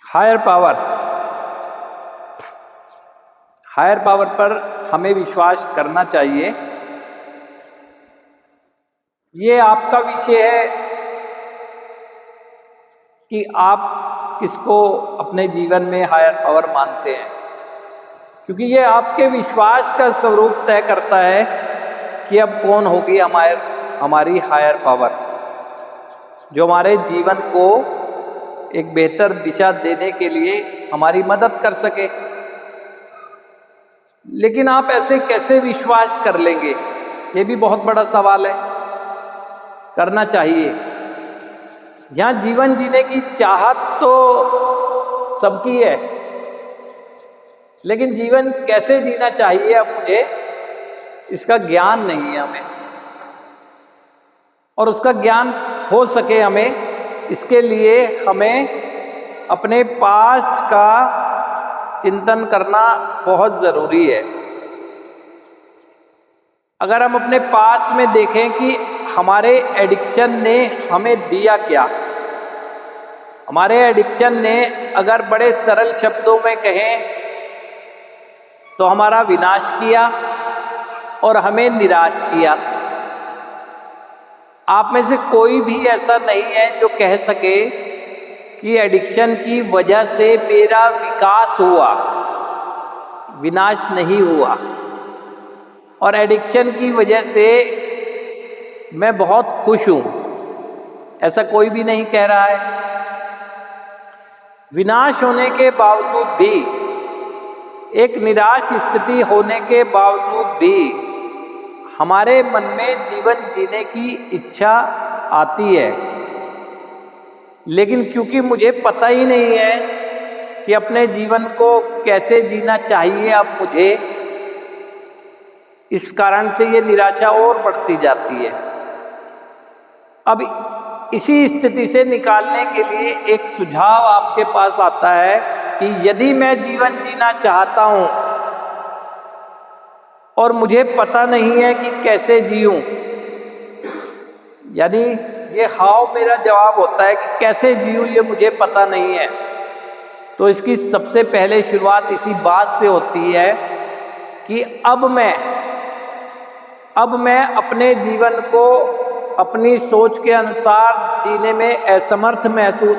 Higher power higher power पर हमें विश्वास करना चाहिए। ये आपका विषय है कि आप किसको अपने जीवन में हायर पावर मानते हैं, क्योंकि ये आपके विश्वास का स्वरूप तय करता है कि अब कौन होगी हमारी हायर पावर, जो हमारे जीवन को एक बेहतर दिशा देने के लिए हमारी मदद कर सके। लेकिन आप ऐसे कैसे विश्वास कर लेंगे, ये भी बहुत बड़ा सवाल है। करना चाहिए। यहाँ जीवन जीने की चाहत तो सबकी है, लेकिन जीवन कैसे जीना चाहिए अब मुझे इसका ज्ञान नहीं है हमें, और उसका ज्ञान हो सके हमें, इसके लिए हमें अपने पास्ट का चिंतन करना बहुत ज़रूरी है। अगर हम अपने पास्ट में देखें कि हमारे एडिक्शन ने हमें दिया क्या, हमारे एडिक्शन ने अगर बड़े सरल शब्दों में कहें तो हमारा विनाश किया और हमें निराश किया। आप में से कोई भी ऐसा नहीं है जो कह सके कि एडिक्शन की वजह से मेरा विकास हुआ, विनाश नहीं हुआ, और एडिक्शन की वजह से मैं बहुत खुश हूँ, ऐसा कोई भी नहीं कह रहा है। विनाश होने के बावजूद भी, एक निराश स्थिति होने के बावजूद भी हमारे मन में जीवन जीने की इच्छा आती है। लेकिन क्योंकि मुझे पता ही नहीं है कि अपने जीवन को कैसे जीना चाहिए अब मुझे, इस कारण से ये निराशा और बढ़ती जाती है। अब इसी स्थिति से निकालने के लिए एक सुझाव आपके पास आता है कि यदि मैं जीवन जीना चाहता हूं और मुझे पता नहीं है कि कैसे जीऊं, यानी ये हाउ मेरा जवाब होता है कि कैसे जीऊं ये मुझे पता नहीं है, तो इसकी सबसे पहले शुरुआत इसी बात से होती है कि अब मैं अपने जीवन को अपनी सोच के अनुसार जीने में असमर्थ महसूस